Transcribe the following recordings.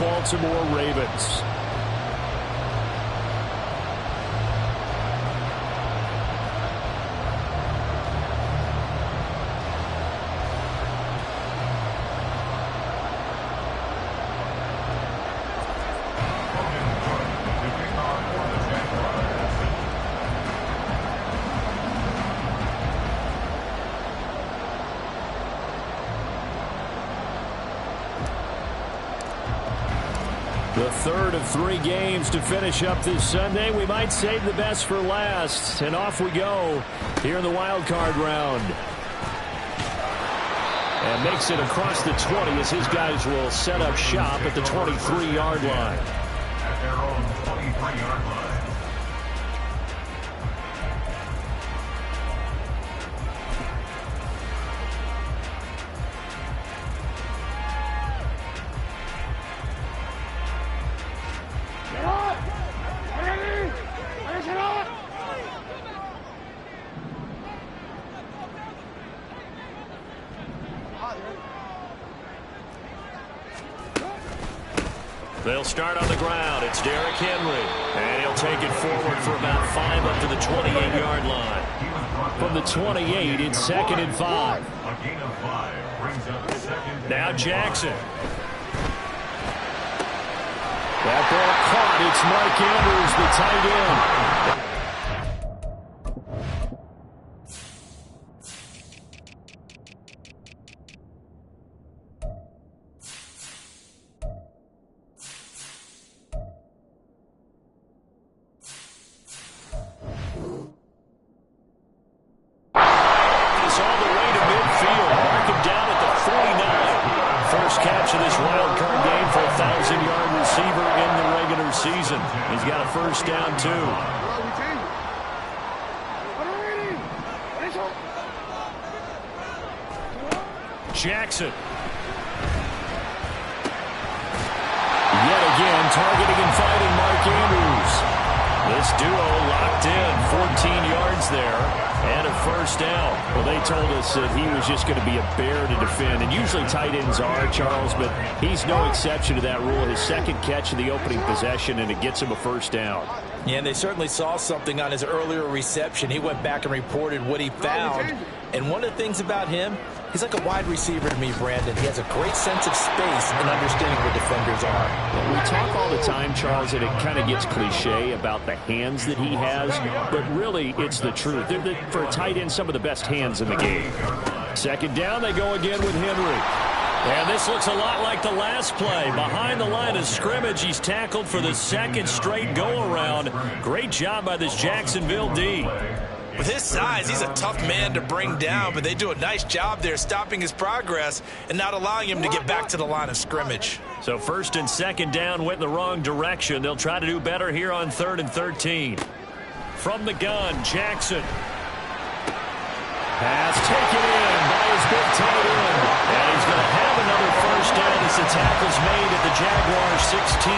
Baltimore Ravens. The third of 3 games to finish up this Sunday. We might save the best for last. And off we go here in the wild card round. And makes it across the 20 as his guys will set up shop at the 23-yard line. At their own 23-yard line. They'll start on the ground. It's Derrick Henry. And he'll take it forward for about 5 up to the 28-yard line. From the 28, it's 2nd and 5. A gain of 5 brings up 2nd. Now Jackson. That ball caught. It's Mark Andrews, the tight end. Catch of this wild card game for a 1,000-yard receiver in the regular season. He's got a first down, too. Jackson. Yet again, targeting and fighting Mark Andrews. This duo locked in, 14 yards there. And a first down. Well, they told us that he was just going to be a bear to defend. And usually tight ends are, Charles, but he's no exception to that rule. His second catch of the opening possession, and it gets him a first down. Yeah, and they certainly saw something on his earlier reception. He went back and reported what he found. And one of the things about him, he's like a wide receiver to me, Brandon. He has a great sense of space and understanding where defenders are. We talk all the time, Charles, that it kind of gets cliche about the hands that he has, but really it's the truth. They're for a tight end, some of the best hands in the game. Second down, they go again with Henry. And this looks a lot like the last play. Behind the line of scrimmage, he's tackled for the second straight go-around. Great job by this Jacksonville D. With his size, he's a tough man to bring down, but they do a nice job there stopping his progress and not allowing him to get back to the line of scrimmage. So 1st and 2nd down went in the wrong direction. They'll try to do better here on 3rd and 13. From the gun, Jackson. Pass taken in by his big tight end. And he's going to have another first down as the tackle's made at the Jaguars 16.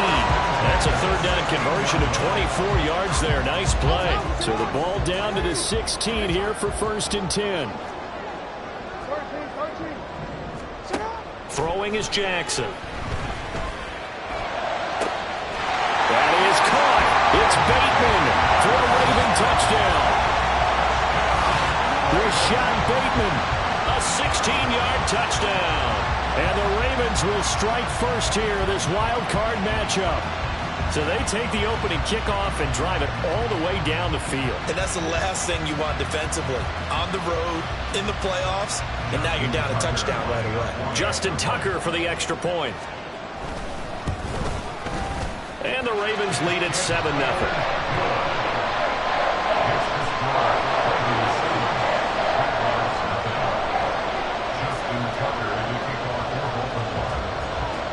That's a 3rd down conversion of 24 yards there. Nice play. So the ball down to the 16 here for 1st and 10. Throwing is Jackson. That is caught. It's Bateman for a Raven touchdown. Rashad Bateman, a 16-yard touchdown. And the Ravens will strike first here in this wild card matchup. So they take the opening kickoff and drive it all the way down the field. And that's the last thing you want defensively. On the road, in the playoffs, and now you're down a touchdown right away. Justin Tucker for the extra point. And the Ravens lead at 7-0.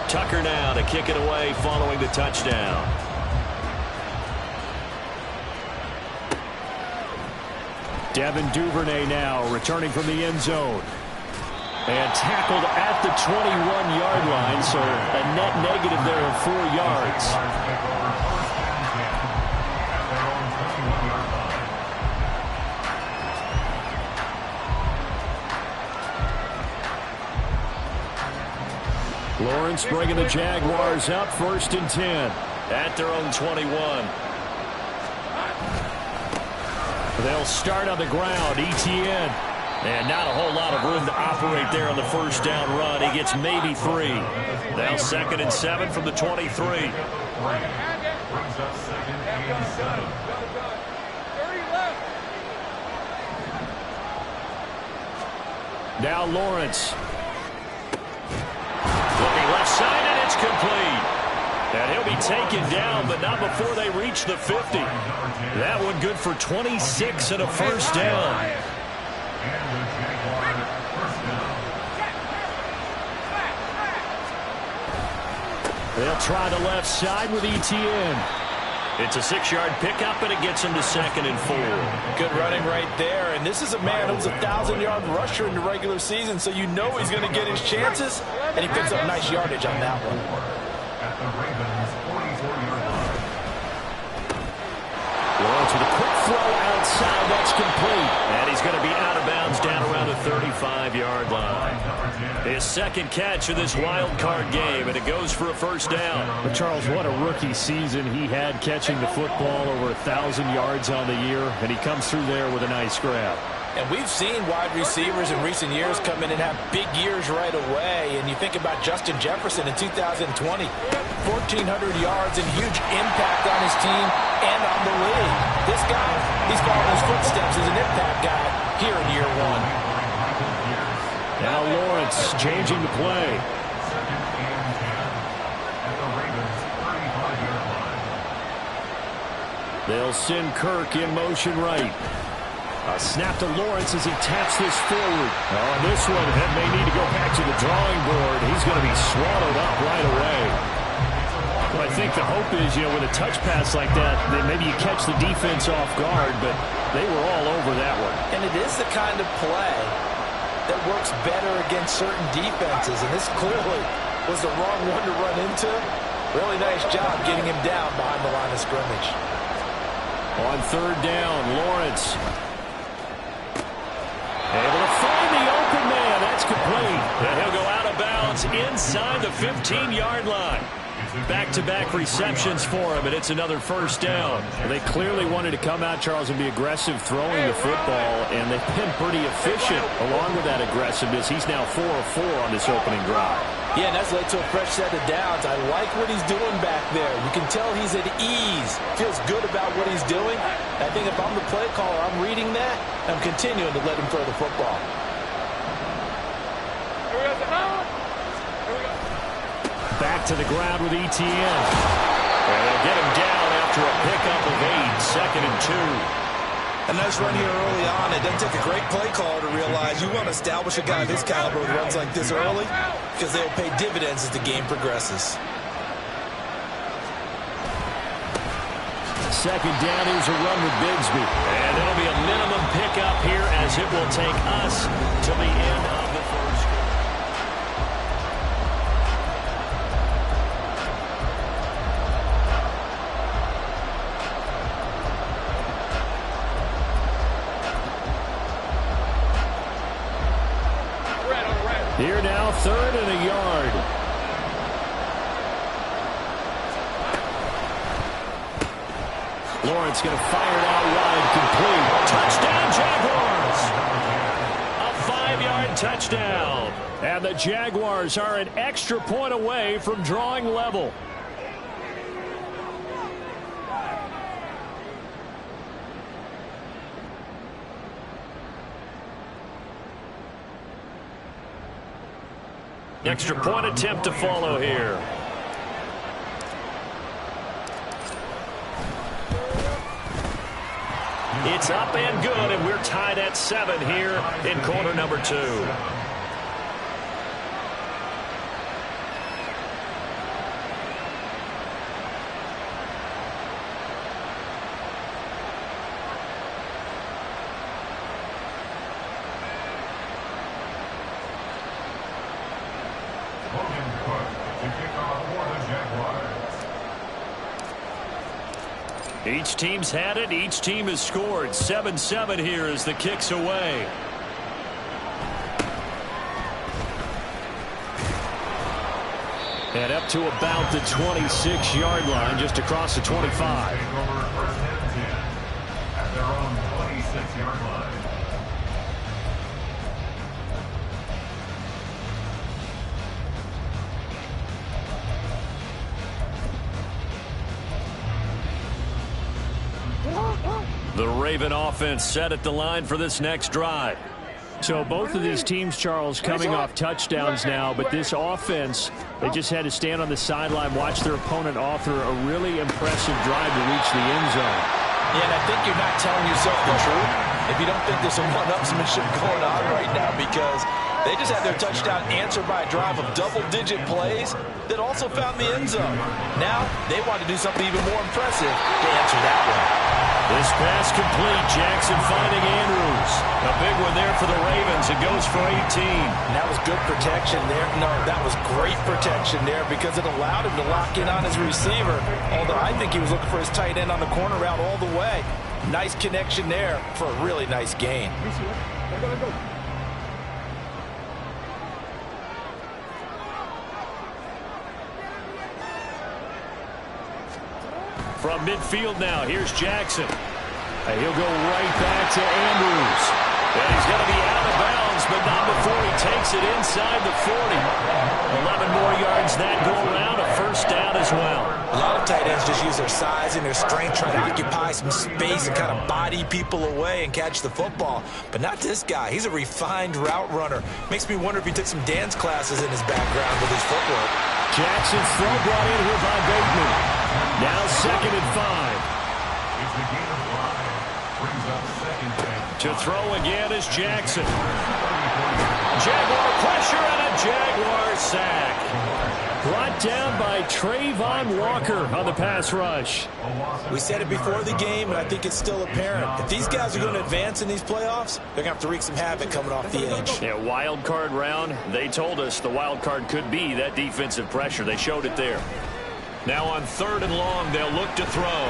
Tucker now to kick it away following the touchdown. Devin Duvernay now returning from the end zone. And tackled at the 21-yard line, so a net negative there of 4 yards. Lawrence bringing the Jaguars up 1st and 10. At their own 21. They'll start on the ground. Etienne. And not a whole lot of room to operate there on the first down run. He gets maybe 3. Now 2nd and 7 from the 23. Brings up 2nd and 7. Now Lawrence. Looking left side, and it's complete. And he'll be taken down, but not before they reach the 50. That one good for 26 and a first down. They'll try the left side with Etienne. It's a 6-yard pickup, and it gets him to 2nd and 4. Good running right there. And this is a man who's a 1,000-yard rusher in the regular season, so you know he's going to get his chances. And he picks up nice yardage on that one. At the Ravens' 44-yard line. Lawrence with a quick throw outside. That's complete. And he's going to be out of bounds down around the 35-yard line. His 2nd catch of this wild card game, and it goes for a first down. But Charles, what a rookie season he had, catching the football over 1,000 yards on the year, and he comes through there with a nice grab. And we've seen wide receivers in recent years come in and have big years right away. And you think about Justin Jefferson in 2020, 1,400 yards and huge impact on his team and on the league. This guy, he's following his footsteps as an impact guy here in year 1. Now Lawrence changing the play. 2nd and 10. At the Ravens' 35-yard line. They'll send Kirk in motion right. A snap to Lawrence as he taps this forward. On this one, that may need to go back to the drawing board. He's going to be swallowed up right away. Well, I think the hope is, with a touch pass like that maybe you catch the defense off guard, but they were all over that one. And it is the kind of play that works better against certain defenses. And this clearly was the wrong one to run into. Really nice job getting him down behind the line of scrimmage. On 3rd down, Lawrence. Able to find the open man. That's complete. And he'll go out of bounds inside the 15-yard line. Back-to-back receptions for him, and it's another first down. They clearly wanted to come out, Charles, and be aggressive throwing the football, and they've been pretty efficient along with that aggressiveness. He's now 4 of 4 on this opening drive. Yeah, and that's led to a fresh set of downs. I like what he's doing back there. You can tell he's at ease. Feels good about what he's doing. I think if I'm the play caller, I'm reading that. I'm continuing to let him throw the football. Back to the ground with Etienne. And they'll get him down after a pickup of 8, 2nd and 2. A nice run here early on. It doesn't take a great play caller to realize you want to establish a guy of his caliber who runs like this early, because they'll pay dividends as the game progresses. 2nd down, here's a run with Bigsby. And it'll be a minimum pickup here as it will take us to the end of the first. Here now, 3rd and a yard. Lawrence going to fire it out wide, complete. Touchdown, Jaguars! A 5-yard touchdown. And the Jaguars are an extra point away from drawing level. Extra point attempt to follow here. It's up and good, and we're tied at 7 here in quarter number 2. Each team's had it. Each team has scored. 7-7 here as the kick's away. And up to about the 26-yard line, just across the 25. Take over first and 10 at their own 26-yard line. The Raven offense set at the line for this next drive. So both of these teams, Charles, coming off touchdowns now, but this offense, they just had to stand on the sideline, watch their opponent author a really impressive drive to reach the end zone. Yeah, and I think you're not telling yourself the truth if you don't think there's some one-upsmanship going on right now, because they just had their touchdown answered by a drive of double-digit plays that also found the end zone. Now they want to do something even more impressive to answer that one. This pass complete. Jackson finding Andrews. A big one there for the Ravens. It goes for 18. And that was good protection there. No, that was great protection there because it allowed him to lock in on his receiver. Although I think he was looking for his tight end on the corner route all the way. Nice connection there for a really nice gain. From midfield now, here's Jackson. He'll go right back to Andrews. And he's going to be out of bounds, but not before he takes it inside the 40. 11 more yards that go around, a first down as well. A lot of tight ends just use their size and their strength, try to occupy some space and kind of body people away and catch the football. But not this guy. He's a refined route runner. Makes me wonder if he took some dance classes in his background with his footwork. Jackson's throw brought in here by Bateman. Now 2nd and 5. It's the gain of 5. Brings up 2nd down. To throw again is Jackson. Jaguar pressure and a Jaguar sack. Brought down by Trayvon Walker on the pass rush. We said it before the game, and I think it's still apparent. If these guys are going to advance in these playoffs, they're going to have to wreak some havoc coming off the edge. Yeah, wild card round. They told us the wild card could be that defensive pressure. They showed it there. Now on 3rd and long, they'll look to throw.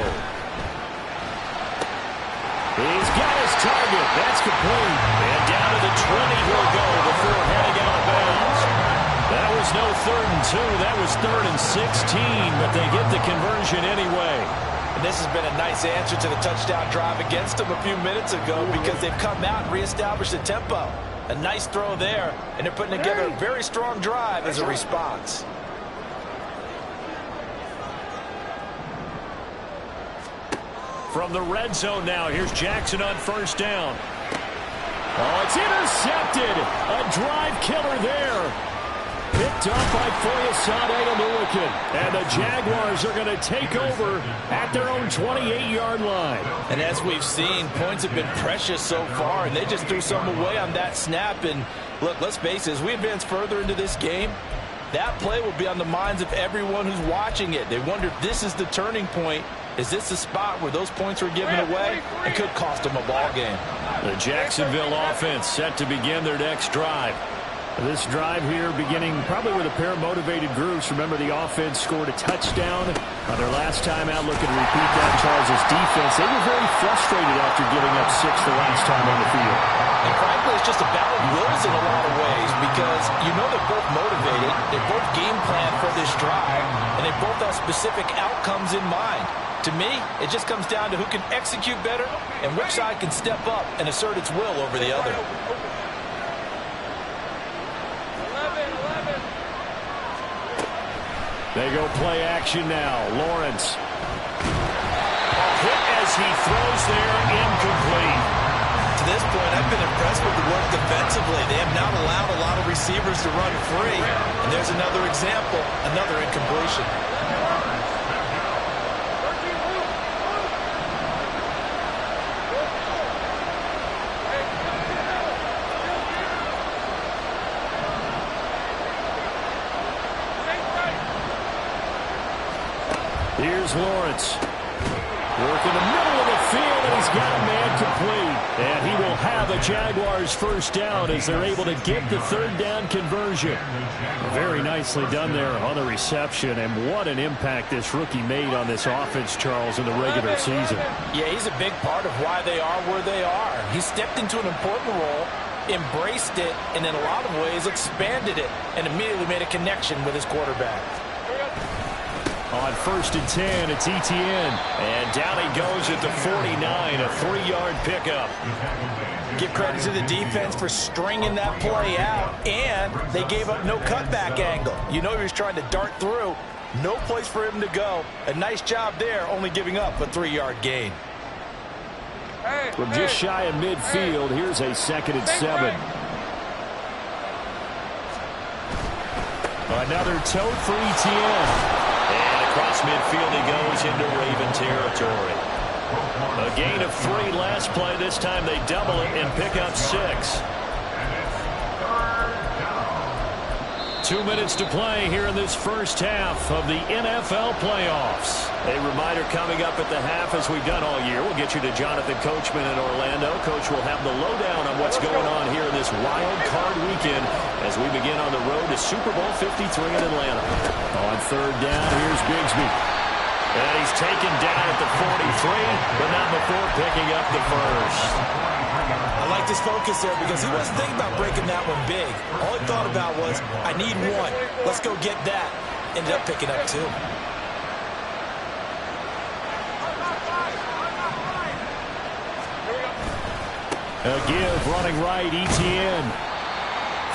He's got his target. That's complete. And down to the 20 he'll go before heading out of bounds. That was no 3rd and 2. That was 3rd and 16, but they get the conversion anyway. And this has been a nice answer to the touchdown drive against them a few minutes ago because they've come out and reestablished the tempo. A nice throw there, and they're putting together a very strong drive as a response. From the red zone now, here's Jackson on 1st down. Oh, it's intercepted. A drive killer there. Picked up by Foyesade Oluwakin. And the Jaguars are going to take over at their own 28-yard line. And as we've seen, points have been precious so far, and they just threw some away on that snap. And look, let's face it, as we advance further into this game, that play will be on the minds of everyone who's watching it. They wonder if this is the turning point. Is this the spot where those points were given away and could cost them a ball game? The Jacksonville offense set to begin their next drive. This drive here beginning probably with a pair of motivated groups. Remember, the offense scored a touchdown on their last time out. Looking to repeat that. Charles' defense, they were very frustrated after giving up 6 the last time on the field. And frankly, it's just a battle of wills in a lot of ways because you know they're both motivated. They both game plan for this drive, and they both have specific outcomes in mind. To me, it just comes down to who can execute better and which side can step up and assert its will over the other. They go play action now. Lawrence. Hit as he throws there, incomplete. To this point, I've been impressed with the work defensively. They have not allowed a lot of receivers to run free. And there's another example, another incompletion. Here's Lawrence. Working the middle of the field, and he's got a man complete. And he will have a Jaguars first down as they're able to get the 3rd down conversion. Very nicely done there on the reception, and what an impact this rookie made on this offense, Charles, in the regular season. Yeah, he's a big part of why they are where they are. He stepped into an important role, embraced it, and in a lot of ways expanded it, and immediately made a connection with his quarterback. On 1st and 10, it's Etienne. And down he goes at the 49, a 3-yard pickup. Give credit to the defense for stringing that play out, and they gave up no cutback angle. You know he was trying to dart through. No place for him to go. A nice job there, only giving up a 3-yard gain. From just shy of midfield, here's a 2nd and 7. Another tote for Etienne. And across midfield he goes into Raven territory. A gain of 3 last play. This time they double it and pick up 6. 2 minutes to play here in this first half of the NFL playoffs. A reminder coming up at the half, as we've done all year. We'll get you to Jonathan Coachman in Orlando. Coach will have the lowdown on what's going on here in this wild card weekend as we begin on the road to Super Bowl 53 in Atlanta. On 3rd down, here's Bigsby. And he's taken down at the 43, but not before picking up the first. I like this focus there because he wasn't thinking about breaking that one big. All he thought about was, I need 1. Let's go get that. Ended up picking up 2. A give running right, Etienne.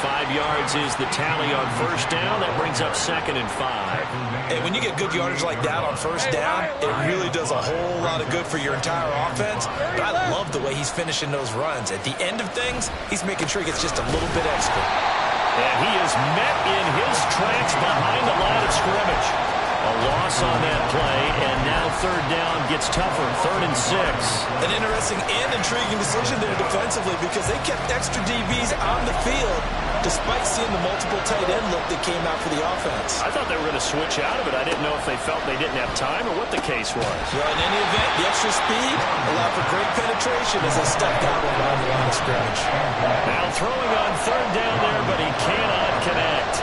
5 yards is the tally on 1st down. That brings up 2nd and 5. And when you get good yardage like that on 1st down, it really does a whole lot of good for your entire offense. But I love the way he's finishing those runs. At the end of things, he's making sure he gets just a little bit extra. And he is met in his tracks behind the line of scrimmage. A loss on that play, and now 3rd down gets tougher, 3rd and 6. An interesting and intriguing decision there defensively because they kept extra DBs on the field despite seeing the multiple tight end look that came out for the offense. I thought they were going to switch out of it. I didn't know if they felt they didn't have time or what the case was. Well, in any event, the extra speed allowed for great penetration as they stepped out around the line of scrimmage. Now throwing on 3rd down there, but he cannot connect.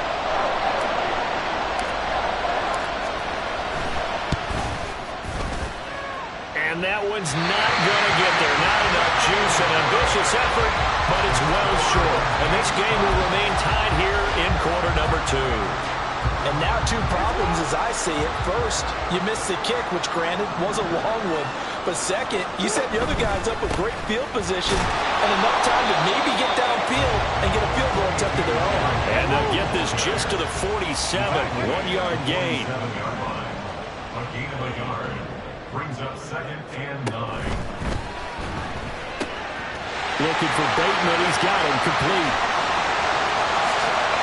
And that one's not going to get there. Not enough juice. An ambitious effort, but it's well short. And this game will remain tied here in quarter number 2. And now 2 problems as I see it. First, you missed the kick, which granted was a long one. But second, you set the other guys up with great field position and enough time to maybe get downfield and get a field goal attempt of their own. And they'll get this just to the 47. 1-yard gain. A gain of a yard brings up 2nd and 9. Looking for Bateman. He's got him complete.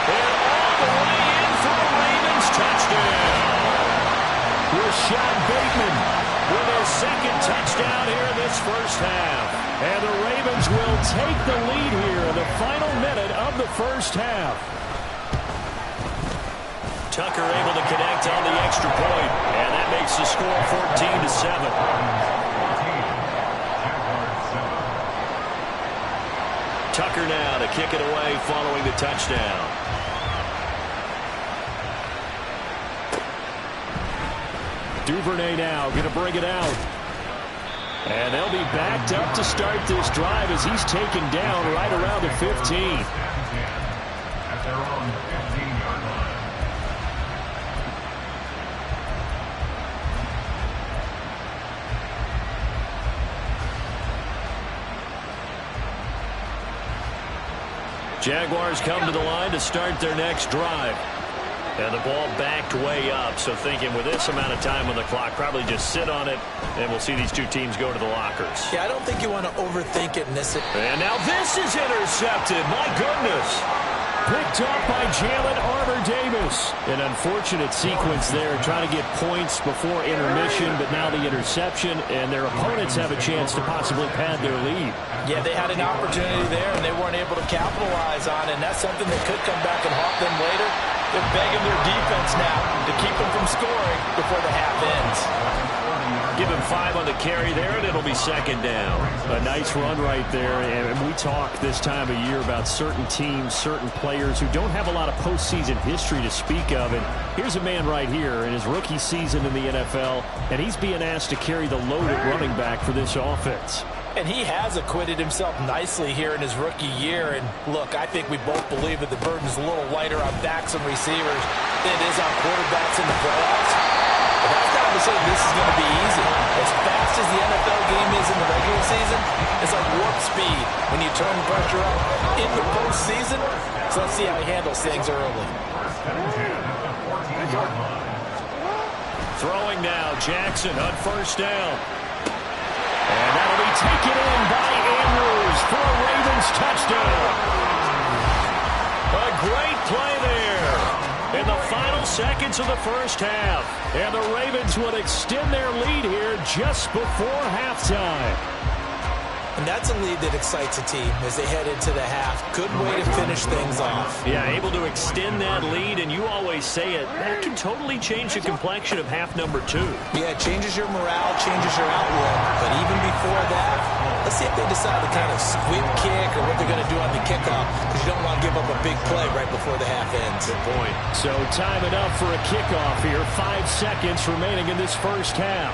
And all the way in for the Ravens touchdown. Rashad Bateman With his 2nd touchdown here in this first half. And the Ravens will take the lead here in the final minute of the first half. Tucker able to connect on the extra point, and that makes the score 14-7. Tucker now to kick it away following the touchdown. Duvernay now going to bring it out. And they'll be backed up to start this drive as he's taken down right around the 15. At their own 15-yard line. Jaguars come to the line to start their next drive. And the ball backed way up, so thinking with this amount of time on the clock, probably just sit on it, and we'll see these two teams go to the lockers. Yeah, I don't think you want to overthink it and miss it. And now this is intercepted. My goodness. Picked up by Jalen Armour-Davis. An unfortunate sequence there, trying to get points before intermission, but now the interception, and their opponents have a chance to possibly pad their lead. Yeah, they had an opportunity there, and they weren't able to capitalize on it, and that's something that could come back and haunt them later. They're begging their defense now to keep them from scoring before the half ends. Give him 5 on the carry there, and it'll be 2nd down. A nice run right there, and we talk this time of year about certain teams, certain players who don't have a lot of postseason history to speak of. And here's a man right here in his rookie season in the NFL, and he's being asked to carry the load at running back for this offense. And he has acquitted himself nicely here in his rookie year. And look, I think we both believe that the burden's a little lighter on backs and receivers than it is on quarterbacks in the playoffs. But preseason, it's like warp speed when you turn pressure up in the postseason. So let's see how he handles things early. Throwing now, Jackson on first down. And that'll be taken in by Andrews for a Ravens touchdown. A great play there in the final seconds of the first half. And the Ravens would extend their lead here just before halftime. And that's a lead that excites a team as they head into the half. Good way to finish things off. Yeah, able to extend that lead, and you always say it, that can totally change the complexion of half number 2. Yeah, it changes your morale, changes your outlook. But even before that, let's see if they decide to kind of squib kick or what they're going to do on the kickoff, because you don't want to give up a big play right before the half ends. Good point. So time enough for a kickoff here. 5 seconds remaining in this first half.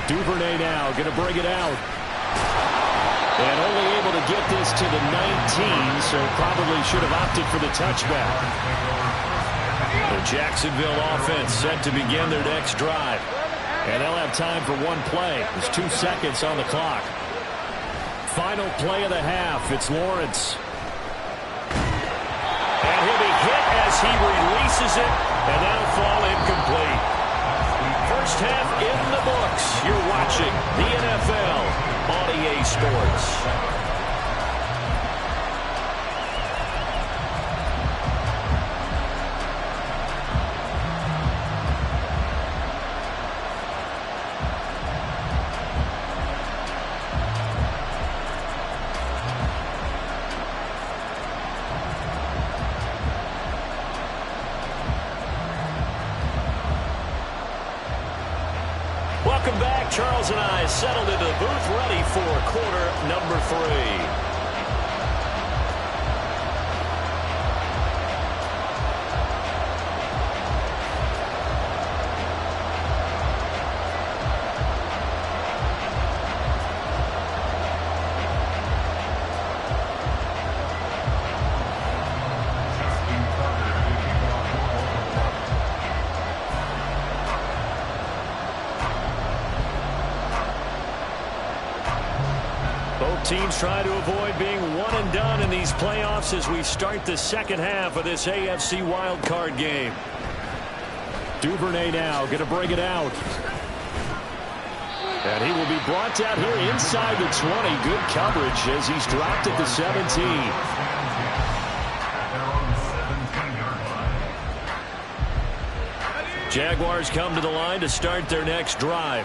Duvernay now going to bring it out. And only able to get this to the 19, so probably should have opted for the touchback. The Jacksonville offense set to begin their next drive. And they'll have time for one play. There's 2 seconds on the clock. Final play of the half. It's Lawrence. And he'll be hit as he releases it, and that'll fall incomplete. First half in the books. You're watching the NFL on EA Sports. Welcome back. Charles and I settled into the booth, ready for quarter number 3. Teams try to avoid being one and done in these playoffs as we start the second half of this AFC wildcard game. Duvernay now going to bring it out. And he will be brought down here inside the 20. Good coverage as he's dropped at the 17. Jaguars come to the line to start their next drive.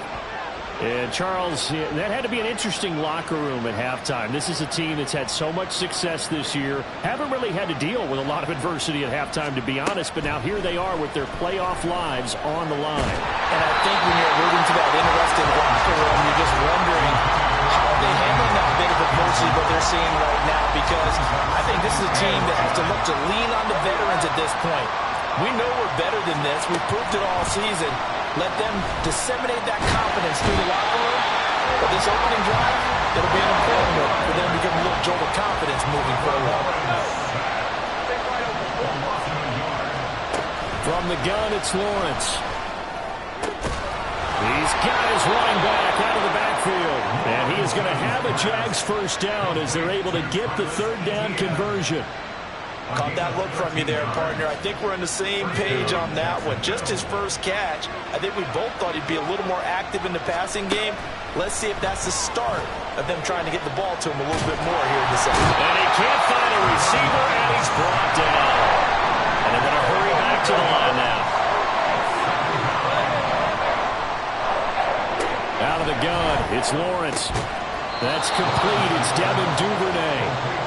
And, Charles, that had to be an interesting locker room at halftime. This is a team that's had so much success this year. Haven't really had to deal with a lot of adversity at halftime, to be honest. But now here they are with their playoff lives on the line. And I think when you're alluding to that interesting locker room, you're just wondering how are they handling that bit of adversity what they're seeing right now. Because I think this is a team that has to look to lean on the veterans at this point. We know we're better than this. We've proved it all season. Let them disseminate that confidence through the locker room. But this opening drive, it'll be an important one for them to give them a little jolt of confidence moving forward. From the gun, it's Lawrence. He's got his running back out of the backfield. And he is going to have a Jags first down as they're able to get the third down conversion. Caught that look from you there, partner. I think we're on the same page on that one. Just his first catch. I think we both thought he'd be a little more active in the passing game. Let's see if that's the start of them trying to get the ball to him a little bit more here in the second. And he can't find a receiver, and he's brought down. And they're going to hurry back to the line now. Out of the gun, it's Lawrence. That's complete. It's Devin Duvernay.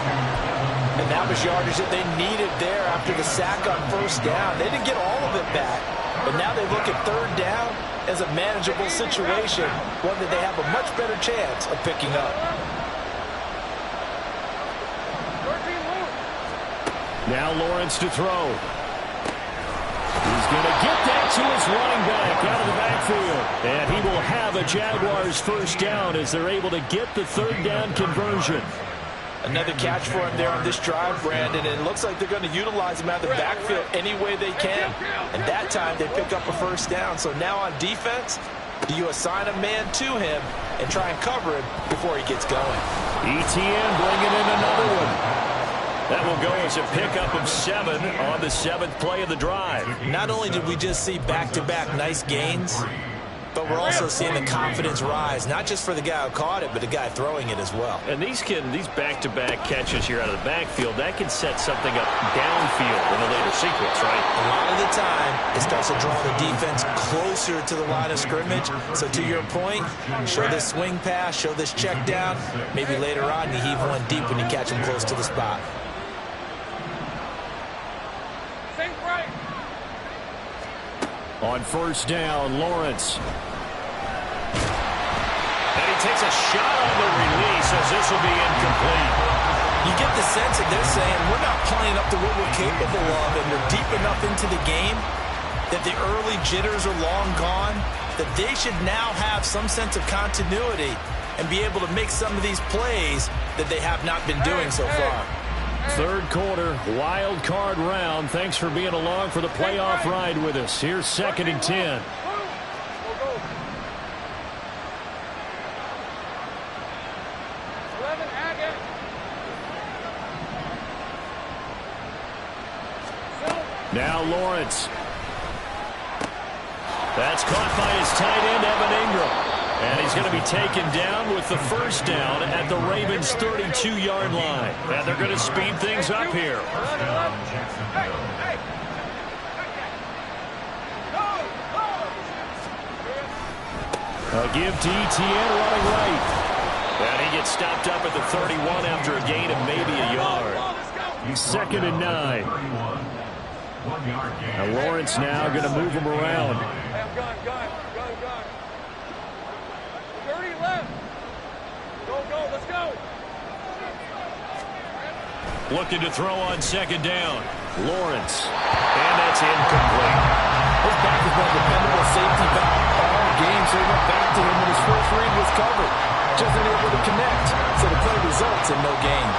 And that was yardage that they needed there after the sack on first down. They didn't get all of it back. But now they look at third down as a manageable situation, one that they have a much better chance of picking up. Now Lawrence to throw. He's going to get that to his running back out of the backfield. And he will have a Jaguars first down as they're able to get the third down conversion. Another catch for him there on this drive, Brandon. And it looks like they're going to utilize him out of the backfield any way they can. And that time they pick up a first down. So now on defense, Do you assign a man to him and try and cover him before he gets going? ETN bringing in another one. That will go as a pickup of 7 on the 7th play of the drive. Not only did we just see back-to-back nice gains, but we're also seeing the confidence rise, not just for the guy who caught it, but the guy throwing it as well. And these back-to-back catches here out of the backfield, that can set something up downfield in a later sequence, right? A lot of the time, it starts to draw the defense closer to the line of scrimmage. So to your point, show this swing pass, show this check down. Maybe later on you heave one deep when you catch him close to the spot. On first down, Lawrence. And he takes a shot on the release as this will be incomplete. You get the sense that they're saying we're not playing up to what we're capable of, and we're deep enough into the game that the early jitters are long gone, that they should now have some sense of continuity and be able to make some of these plays that they have not been doing so far. Third quarter, wild card round. Thanks for being along for the playoff ride with us. Here's 2nd and 10. Now Lawrence. That's caught by his tight end, Evan Ingram. And he's going to be taken down with the first down at the Ravens' 32-yard line. And they're going to speed things up here. A give to ETN running right. And he gets stopped up at the 31 after a gain of maybe a yard. 2nd and 9. And Lawrence now going to move him around. Looking to throw on 2nd down. Lawrence. And that's incomplete. His back has been a dependable safety valve all game, so he went back to him when his first read was covered. Just unable to connect, so the play results in no gain.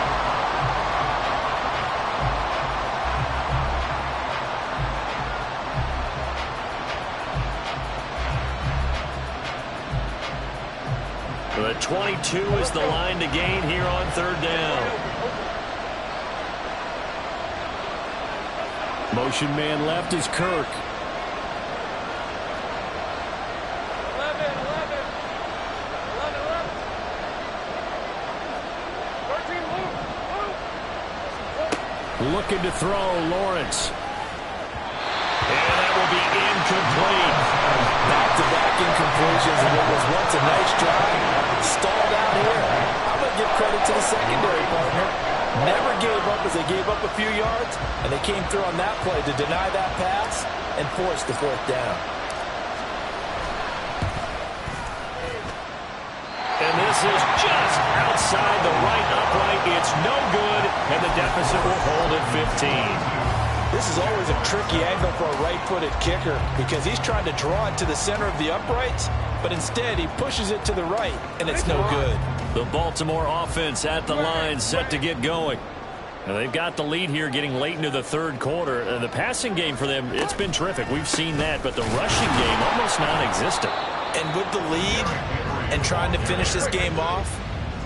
The 22 is the line to gain here on 3rd down. Motion man left is Kirk. 11. Looking to throw, Lawrence. And that will be incomplete. Back-to-back incompletions, and it was once a nice drive. Stalled out here. I'm going to give credit to the secondary partner. Never gave up as they gave up a few yards, and they came through on that play to deny that pass and force the 4th down. And this is just outside the right upright. It's no good, and the deficit will hold at 15. This is always a tricky angle for a right-footed kicker because he's trying to draw it to the center of the uprights, but instead he pushes it to the right, and it's no good. The Baltimore offense at the line, set to get going. Now they've got the lead here getting late into the 3rd quarter. The passing game for them, it's been terrific. We've seen that, but the rushing game almost non-existent. And with the lead and trying to finish this game off,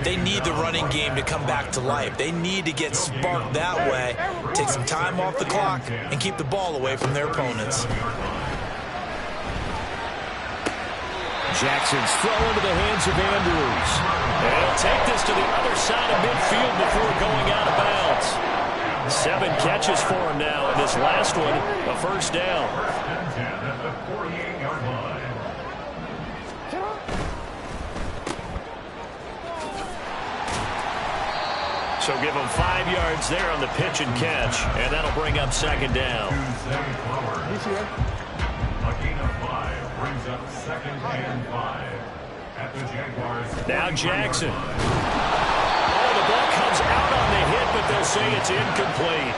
they need the running game to come back to life. They need to get sparked that way, take some time off the clock, and keep the ball away from their opponents. Jackson's throw into the hands of Andrews. And he'll take this to the other side of midfield before going out of bounds. 7 catches for him now, and this last one, a first down. So give him 5 yards there on the pitch and catch, and that'll bring up 2nd down. A gain of 5 brings up 2nd and 5 at the Jaguars. Now Jackson. Oh, the ball comes out on the hit, but they'll say it's incomplete.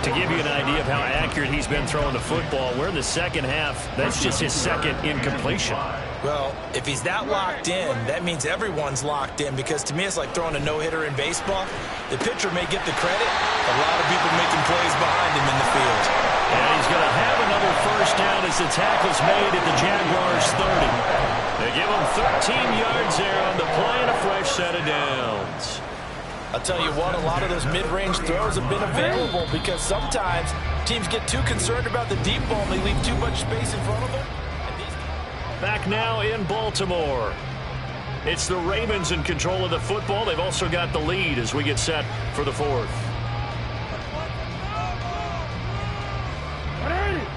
To give you an idea of how accurate he's been throwing the football, we're in the 2nd half. That's just his 2nd incompletion. Well, if he's that locked in, that means everyone's locked in, because to me it's like throwing a no-hitter in baseball. The pitcher may get the credit, a lot of people making plays behind him in the field. And he's going to have another first down as the tackle's made at the Jaguars' 30. They give him 13 yards there on the play and a fresh set of downs. I'll tell you what, a lot of those mid-range throws have been available because sometimes teams get too concerned about the deep ball and they leave too much space in front of them. Back now in Baltimore. It's the Ravens in control of the football. They've also got the lead as we get set for the fourth.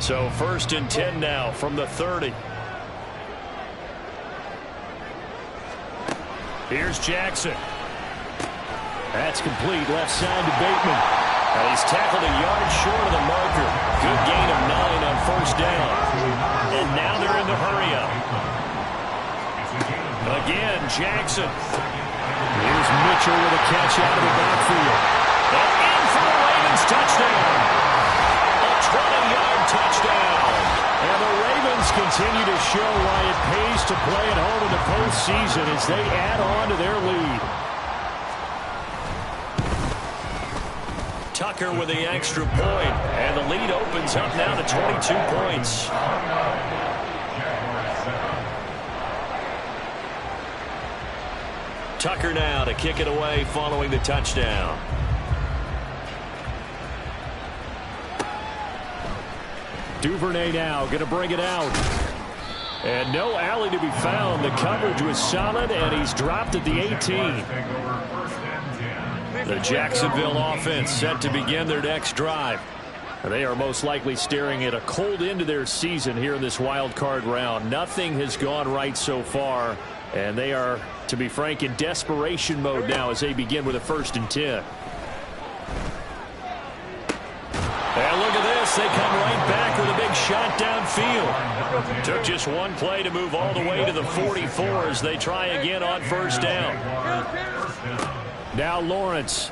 So 1st and 10 now from the 30. Here's Jackson. That's complete, left side to Bateman. And he's tackled a yard short of the marker. Good gain of 9 on 1st down. And now they're in the hurry-up. Again, Jackson. Here's Mitchell with a catch out of the backfield. And in for the Ravens touchdown. A 20-yard touchdown. And the Ravens continue to show why it pays to play at home in the postseason as they add on to their lead. Tucker with the extra point, and the lead opens up now to 22 points. Tucker now to kick it away following the touchdown. Duvernay now going to bring it out. And no alley to be found. The coverage was solid, and he's dropped at the 18. The Jacksonville offense set to begin their next drive. They are most likely staring at a cold end to their season here in this wild card round. Nothing has gone right so far, and they are, to be frank, in desperation mode now as they begin with a 1st and 10. And look at this. They come right back with a big shot downfield. Took just one play to move all the way to the 44 as they try again on 1st down. Now Lawrence.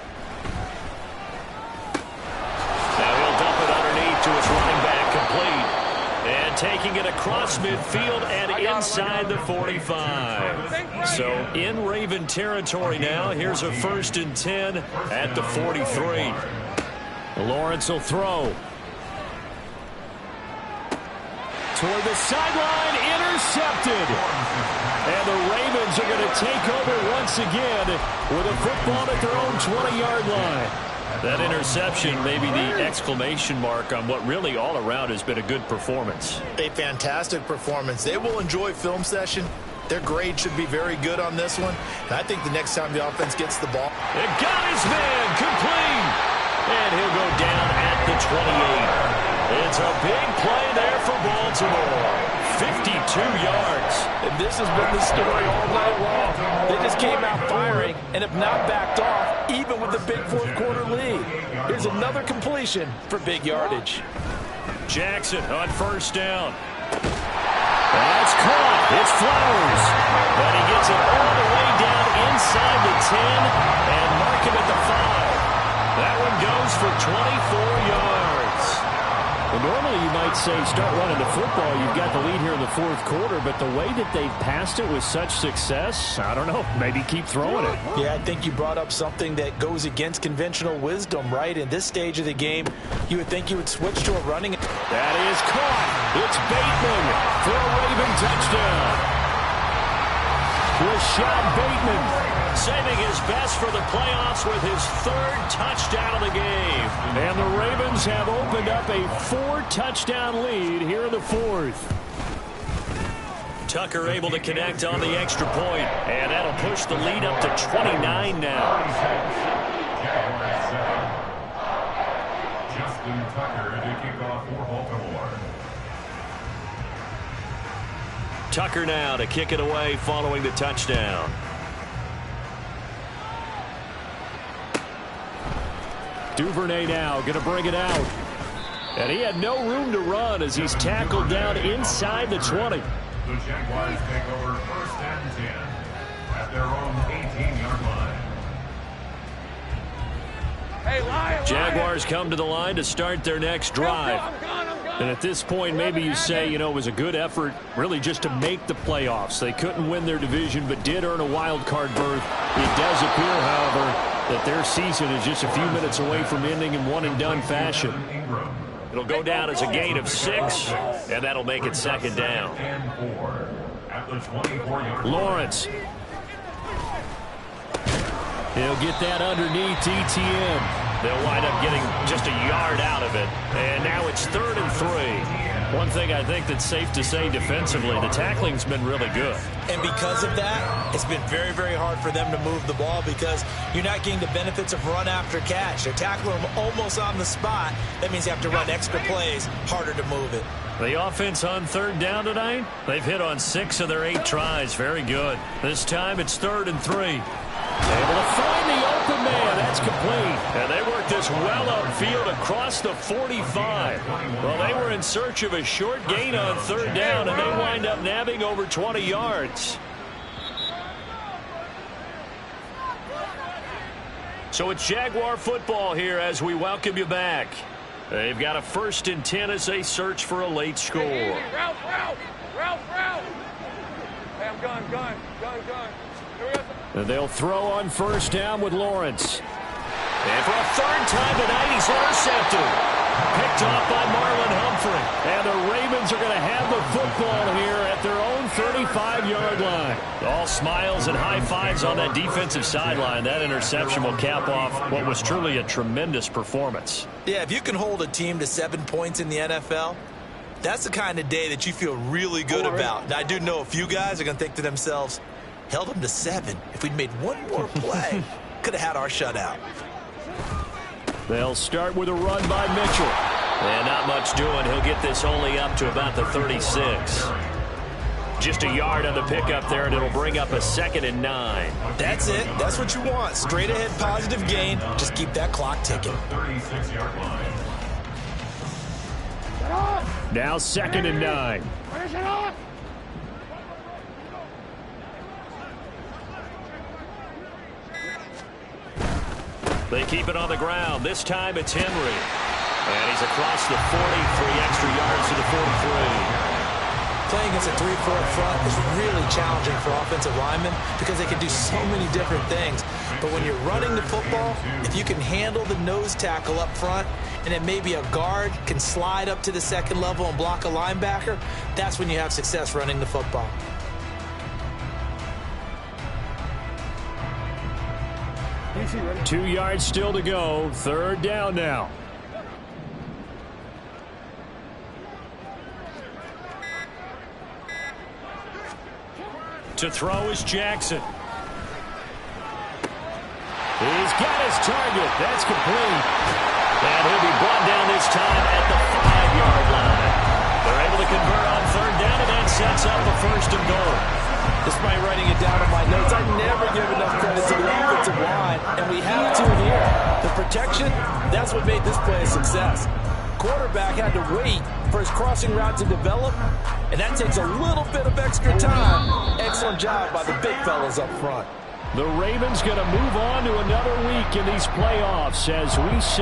Now he'll dump it underneath to his running back, complete. And taking it across midfield and inside the 45. So in Raven territory now. Here's a 1st and 10 at the 43. Lawrence will throw. Toward the sideline, intercepted. And the Ravens are going to take over once again with a football at their own 20-yard line. That interception may be the exclamation mark on what really all around has been a good performance. A fantastic performance. They will enjoy film session. Their grade should be very good on this one. And I think the next time the offense gets the ball. It got his man complete. And he'll go down at the 28. It's a big play there for Baltimore. 52 yards. And this has been the story all night long. They just came out firing and have not backed off, even with the big 4th quarter lead. Here's another completion for big yardage. Jackson on 1st down. That's caught. It's Flowers. But he gets it all the way down inside the 10 and mark him at the 5. That one goes for 24 yards. Well, normally you might say start running the football. You've got the lead here in the 4th quarter, but the way that they've passed it with such success, I don't know, maybe keep throwing it. Yeah, I think you brought up something that goes against conventional wisdom, right? In this stage of the game, you would think you would switch to a running. That is caught. It's Bateman for a Raven touchdown. Rashad Bateman saving his best for the playoffs with his 3rd touchdown of the game. And the Ravens have opened up a 4-touchdown lead here in the 4th. Tucker able to connect on the extra point, and that'll push the lead up to 29 now. Justin Tucker to kick off for Baltimore. Tucker now to kick it away following the touchdown. Duvernay now going to bring it out. And he had no room to run as he's tackled down inside the 20. The Jaguars take over 1st and 10 at their own 18-yard line. Jaguars come to the line to start their next drive. And at this point, maybe you say, you know, it was a good effort really just to make the playoffs. They couldn't win their division, but did earn a wild card berth. It does appear, however, that their season is just a few minutes away from ending in one-and-done fashion. It'll go down as a gain of 6, and that'll make it 2nd down. At the 24-yard line. Lawrence. He'll get that underneath ETN. They'll wind up getting just a yard out of it. And now it's 3rd and 3. One thing I think that's safe to say defensively, the tackling's been really good. And because of that, it's been very, very hard for them to move the ball because you're not getting the benefits of run after catch. They're tackling them almost on the spot. That means you have to run extra plays, harder to move it. The offense on 3rd down tonight, they've hit on 6 of their 8 tries. Very good. This time it's 3rd and 3. Able to find the open man. That's complete. And they work this well upfield across the 45. Well, they were in search of a short gain on 3rd down, and they wind up nabbing over 20 yards. So it's Jaguar football here as we welcome you back. They've got a 1st and 10 as they search for a late score. Route. Hey, I'm gun. Here we go. And they'll throw on 1st down with Lawrence. And for a 3rd time tonight, he's intercepted. Picked off by Marlon Humphrey. And the Ravens are going to have the football here at their own 35-yard line. All smiles and high fives on that defensive sideline. That interception will cap off what was truly a tremendous performance. Yeah, if you can hold a team to 7 points in the NFL, that's the kind of day that you feel really good about. Now, I do know a few guys are going to think to themselves, held them to 7. If we'd made one more play, could have had our shutout. They'll start with a run by Mitchell. And not much doing. He'll get this only up to about the 36. Just a yard on the pickup there, and it'll bring up a 2nd and 9. That's it. That's what you want. Straight ahead positive gain. Just keep that clock ticking. 36-yard line. Now 2nd and 9. They keep it on the ground. This time it's Henry. And he's across the 40, 3 extra yards to the 43. Playing against a 3-4 front is really challenging for offensive linemen because they can do so many different things. But when you're running the football, if you can handle the nose tackle up front and then maybe a guard can slide up to the 2nd level and block a linebacker, that's when you have success running the football. DC, 2 yards still to go. 3rd down now. To throw is Jackson. He's got his target. That's complete. And he'll be brought down this time at the 5-yard line. They're able to convert on 3rd down, and that sets up a 1st and goal. Despite writing it down in my notes, I never give enough credit to the offensive line, and we have to here. The protection, that's what made this play a success. Quarterback had to wait for his crossing route to develop, and that takes a little bit of extra time. Excellent job by the big fellas up front. The Ravens going to move on to another week in these playoffs as we